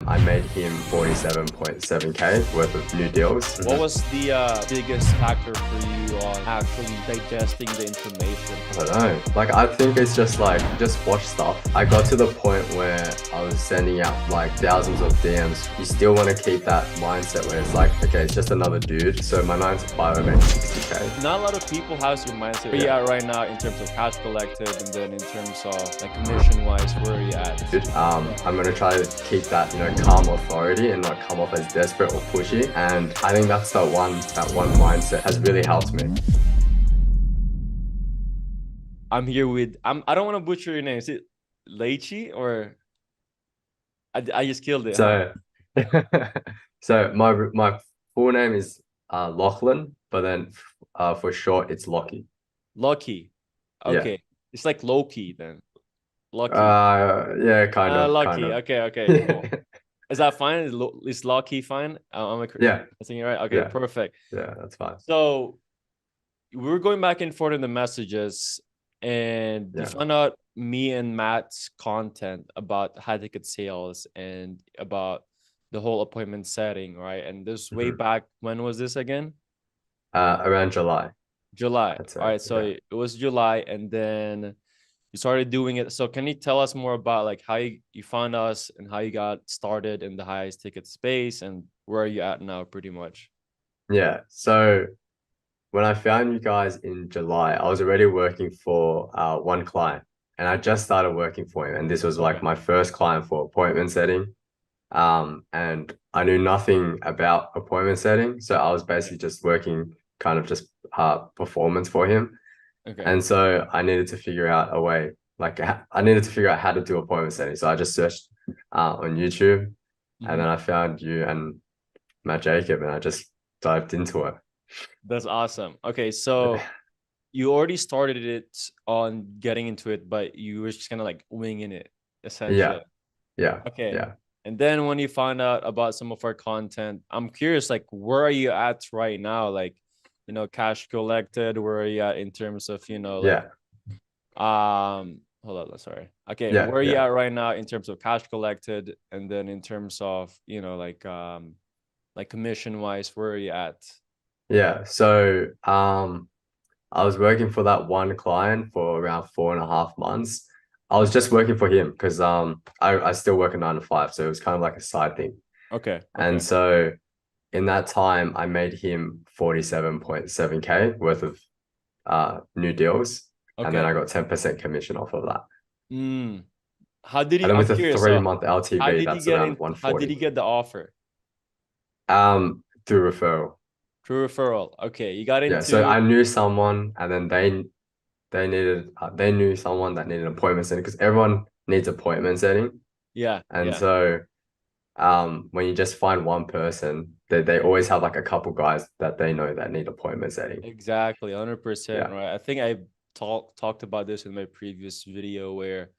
I made him 47.7K worth of new deals. What was the biggest factor for you on actually digesting the information? I don't know. Like, I think it's just like, just watch stuff. I got to the point where I was sending out like thousands of DMs. You still want to keep that mindset where it's like, okay, it's just another dude. So my 9 to 5, I made 60K. Not a lot of people has your mindset. Where are you at right now in terms of cash collected, and then in terms of like commission wise, where are you at? Dude, I'm going to try to keep that, calm authority and not come off as desperate or pushy. And I think that's that one mindset has really helped me. I'm here with, I don't want to butcher your name. Is it Leichi or I just killed it? So, so my full name is Lachlan, but then for short it's Lockie. Lucky. Okay. Yeah. It's like Loki then. Lucky. Yeah, kind of. Lucky. Kind of. Okay, cool. Is that fine? Is Lucky fine? Yeah. I think you're right. Okay, Yeah. perfect. Yeah, that's fine. So we were going back and forth in the messages, and you found out me and Matt's content about high ticket sales and about the whole appointment setting, right? And this way back, when was this again? Around July. July. All right, so it was July, and then you started doing it. So can you tell us more about like how you found us and how you got started in the highest ticket space, and where are you at now pretty much? Yeah. So when I found you guys in July, I was already working for one client, and I just started working for him. And this was like my first client for appointment setting. And I knew nothing about appointment setting. So I was basically just working kind of just performance for him. Okay. And so I needed to figure out a way, like I needed to figure out how to do appointment setting. So I just searched on YouTube, and then I found you and Matt Jacob, and I just dived into it. That's awesome. Okay, so you already started it on getting into it, but you were just kind of like winging it, essentially. Yeah. Okay. Yeah. And then when you found out about some of our content, I'm curious, like, where are you at right now? Like, cash collected, where are you at in terms of, like, hold on, sorry. Okay, where are you at right now in terms of cash collected, and then in terms of, like commission wise, where are you at? Yeah. So I was working for that one client for around 4.5 months. I was just working for him because I still work a 9 to 5, so it was kind of like a side thing. Okay. And so in that time, I made him 47.7K worth of new deals. And then I got 10% commission off of that. How did he? And then with I'm a curious, 3-month LTV, how did he that's get around in? 140. How did he get the offer? Through referral. Through referral. Okay, you got into. Yeah, so I knew someone, and then they knew someone that needed an appointment setting, because everyone needs appointment setting. Yeah. And so when you just find one person, they always have like a couple guys that they know that need appointment setting. Exactly, 100%, right? I think I talked about this in my previous video, where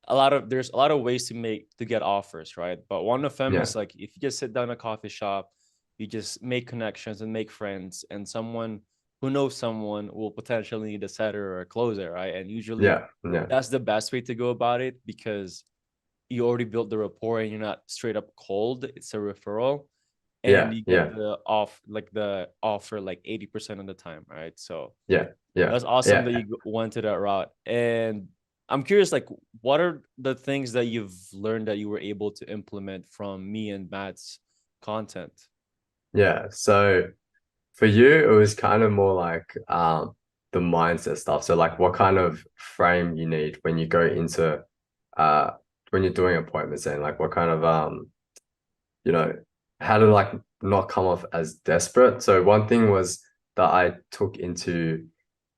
there's a lot of ways to get offers, right? But one of them is like, if you just sit down in a coffee shop, you just make connections and make friends, and someone who knows someone will potentially need a setter or a closer, right? And usually that's the best way to go about it, because you already built the rapport and you're not straight up cold. It's a referral, and you get the offer like 80% of the time, right? So that's awesome that you went to that route. And I'm curious, like, what are the things that you've learned that you were able to implement from me and Matt's content? Yeah, so for you, it was kind of more like the mindset stuff. So like what kind of frame you need when you go into when you're doing appointments, and like what kind of how to like not come off as desperate. So one thing was that I took into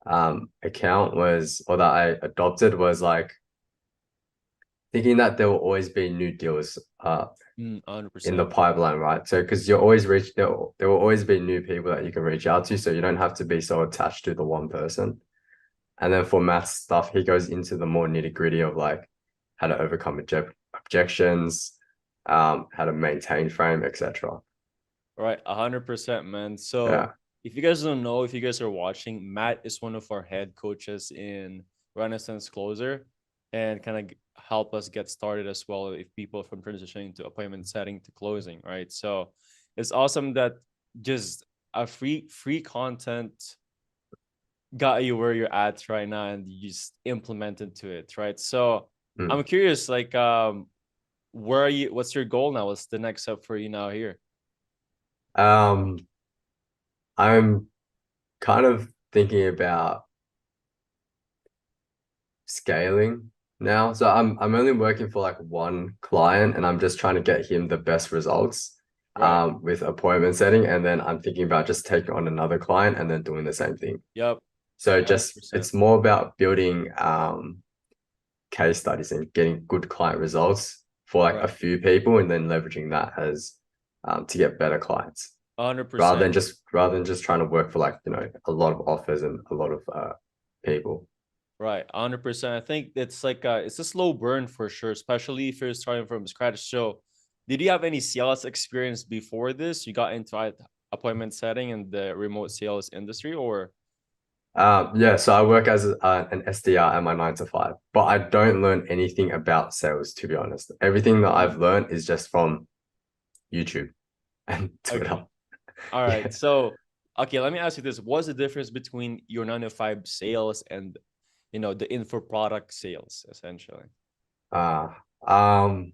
account was, or that I adopted, was like thinking that there will always be new deals 100%. in the pipeline, right? So because you're always there will always be new people that you can reach out to, so you don't have to be so attached to the one person. And then for Matt's stuff, he goes into the more nitty-gritty of like how to overcome objections, how to maintain frame, etc. Right, 100%, man. So if you guys don't know, if you guys are watching, Matt is one of our head coaches in Renaissance Closer. and kind of help us get started as well if people from transitioning to appointment setting to closing, right? So it's awesome that just a free content got you where you're at right now and you just implemented to it, right? So I'm curious, like where are you, what's your goal now? What's the next step for you now here? I'm kind of thinking about scaling now. So I'm only working for like one client and I'm just trying to get him the best results Right. with appointment setting. And then I'm thinking about just taking on another client and then doing the same thing. Yep. So just 100%. it's more about building case studies and getting good client results for like a Right. few people and then leveraging that as to get better clients 100%. rather than just trying to work for like, you know, a lot of offers and a lot of people. Right, 100%. I think it's like it's a slow burn for sure, especially if you're starting from scratch. So, did you have any sales experience before this? You got into appointment setting in the remote sales industry, or Yeah, so I work as an SDR at my 9 to 5, but I don't learn anything about sales, to be honest. Everything that I've learned is just from YouTube and okay, Twitter. all Yeah. right. So, okay, let me ask you this: what's the difference between your 9 to 5 sales and the info product sales, essentially? Uh, um,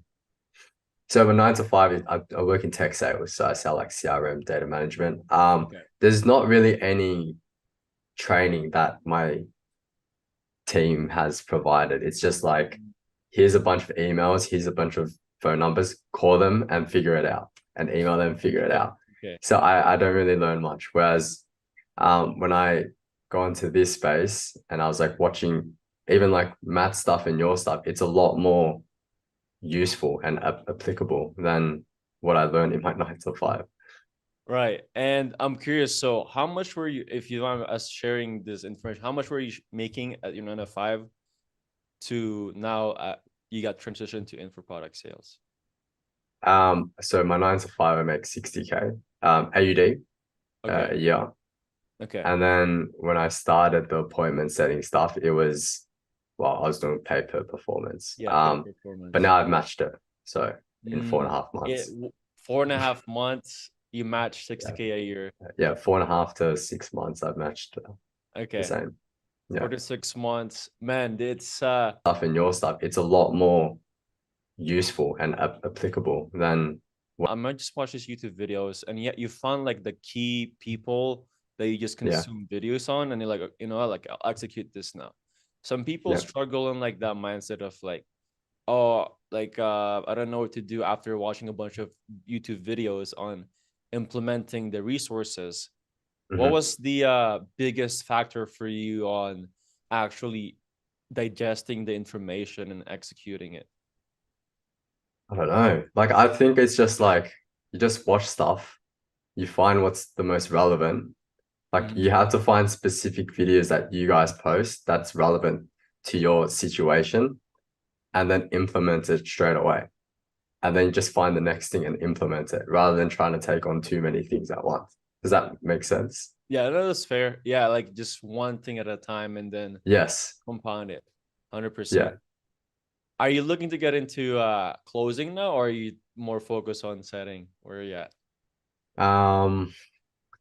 so my 9 to 5 I work in tech sales, so I sell like CRM data management. Okay. There's not really any training that my team has provided. It's just like, here's a bunch of emails, here's a bunch of phone numbers, call them and figure it out, and email them, figure it Okay. out. Okay. So I don't really learn much. Whereas when I go into this space and I was like watching even like math stuff and your stuff, it's a lot more useful and applicable than what I learned in my 9 to 5. Right. And I'm curious, so how much were you, if you want us sharing this information, how much were you making at your 9 to 5 to now you got transitioned to info product sales? So my 9 to 5 I make 60K AUD Okay. a year. Okay. And then when I started the appointment setting stuff, it was, well, I was doing pay per performance. Yeah, pay But performance. now I've matched it. So in four and a Mm, half it months. 4.5 months, you match Yeah. 60K a year. Yeah. 4.5 to 6 months, I've matched the Okay. same. Yeah. 4 to 6 months. Man, it's Stuff in your stuff, it's a lot more useful and applicable than what, I might just watch these YouTube videos, and yet you find like the key people that you just yeah. consume videos on, and you're like, like I'll execute this now. Some people Yeah. struggle in like that mindset of like, oh, like I don't know what to do after watching a bunch of YouTube videos on implementing the resources. What Mhm. was the biggest factor for you on actually digesting the information and executing it? I don't know. Like, I think it's just like you just watch stuff, you find what's the most relevant. Like, you Mhm. have to find specific videos that you guys post that's relevant to your situation and then implement it straight away. And then just find the next thing and implement it rather than trying to take on too many things at once. Does that make sense? Yeah, that is fair. Yeah, like just one thing at a time and then Yes. compound it. Yeah. 100%. Are you looking to get into closing now, or are you more focused on setting? Where are you at? Um,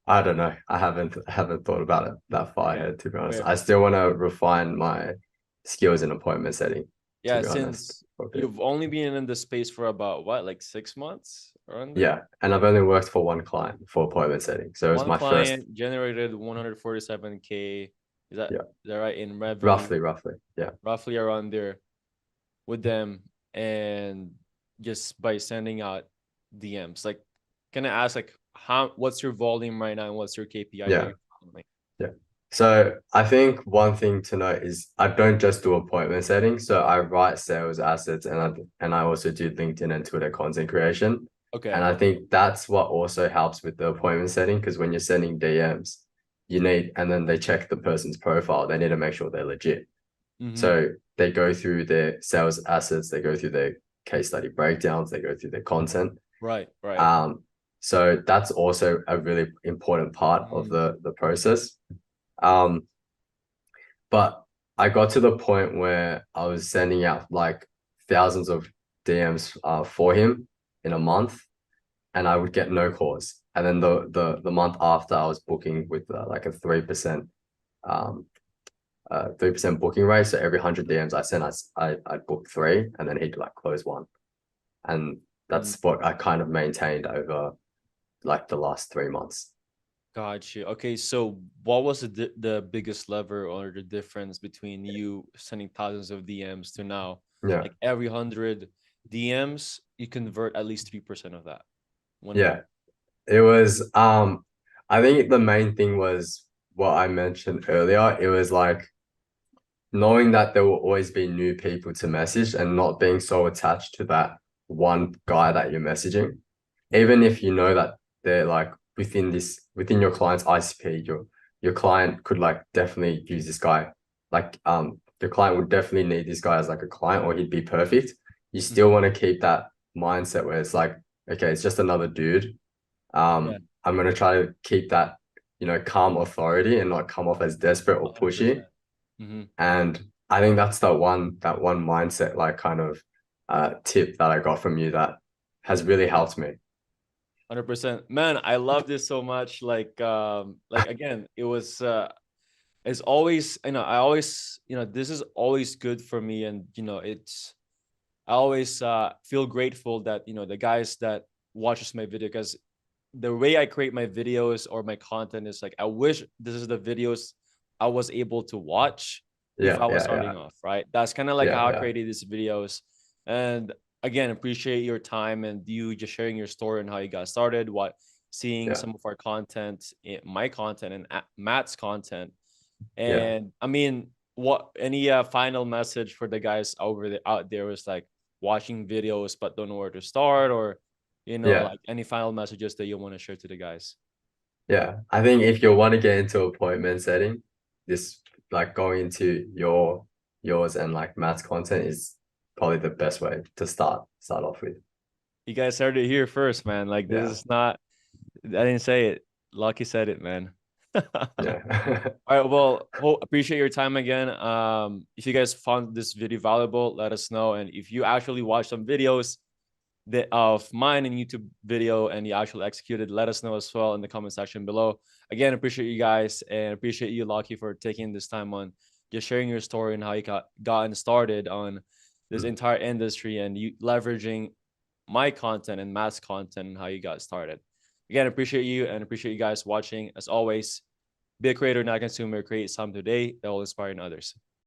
I don't know. I haven't thought about it that far Okay. ahead, to be honest. Fair. I still want to refine my skills in appointment setting, to Yeah, be honest. since A bit. you've only been in the space for about what, like 6 months around there? Yeah. And I've only worked for one client for appointment setting. So it was One my first, client generated 147K. yeah, Is that right? In revenue, roughly. Yeah. roughly around there with them, and just by sending out DMs. Like, can I ask, like, what's your volume right now and what's your KPI that Yeah. you're following? Yeah. So I think one thing to note is I don't just do appointment setting. So I write sales assets and I also do LinkedIn and Twitter content creation. And Okay. I think that's what also helps with the appointment setting, because when you're sending DMs, and then they check the person's profile, they need to make sure they're legit. Mm-hmm. So they go through their sales assets, they go through their case study breakdowns, they go through their content. Right, right. Um, so that's also a really important part of Mm. the process. Um, but I got to the point where I was sending out like thousands of DMs for him in a month, and I would get no calls. And then the month after, I was booking with like a 3% 3% booking rate. So every 100 DMs I sent, I'd book three, and then he'd like close one. And Mm, that's what I kind of maintained over like the last 3 months. got you. Okay, so what was the biggest lever or the difference between you sending thousands of DMs to now, Yeah. like every 100 DMs, you convert at least 3% of that? One Yeah. month. It was I think the main thing was what I mentioned earlier. It was like knowing that there will always be new people to message and not being so attached to that one guy that you're messaging. Even if you know that they're like within your client's ICP, your client could like definitely use this guy. Like your client would definitely need this guy as like a client or he'd be perfect. You still Mhm. want to keep that mindset where it's like, okay, it's just another dude. Yeah, I'm gonna try to keep that, calm authority and not come off as desperate or pushy. 100%. Hmm. And I think that's the one mindset, like kind of tip that I got from you that has really helped me. 100%. Man, I love this so much. Like again, it was it's always, I always, this is always good for me. And I always feel grateful that, the guys that watches my video, because the way I create my videos or my content is like, I wish this is the videos I was able to watch if Yeah, I was yeah, yeah, starting off, right? That's kind of like yeah, how I yeah, created these videos. And again, appreciate your time and you just sharing your story and how you got started, what seeing yeah, some of our content, my content and Matt's content. yeah, And I mean, what any final message for the guys out there was like watching videos but don't know where to start, or yeah, like any final messages that you want to share to the guys? yeah. I think if you want to get into appointment setting, this like going into yours and like Matt's content is probably the best way to start off with. You guys heard it here first, man. Like this Yeah, is not, I didn't say it. Lucky said it, man. All yeah, right. Well, appreciate your time again. If you guys found this video valuable, let us know. And if you actually watch some videos of mine and YouTube video and you actually executed, let us know as well in the comment section below. Again, appreciate you guys and appreciate you, Lucky, for taking this time on just sharing your story and how you gotten started on this Mm. entire industry and you leveraging my content and Matt's content and how you got started. Again, appreciate you and appreciate you guys watching. As always, be a creator, not a consumer. Create something today that will inspire others.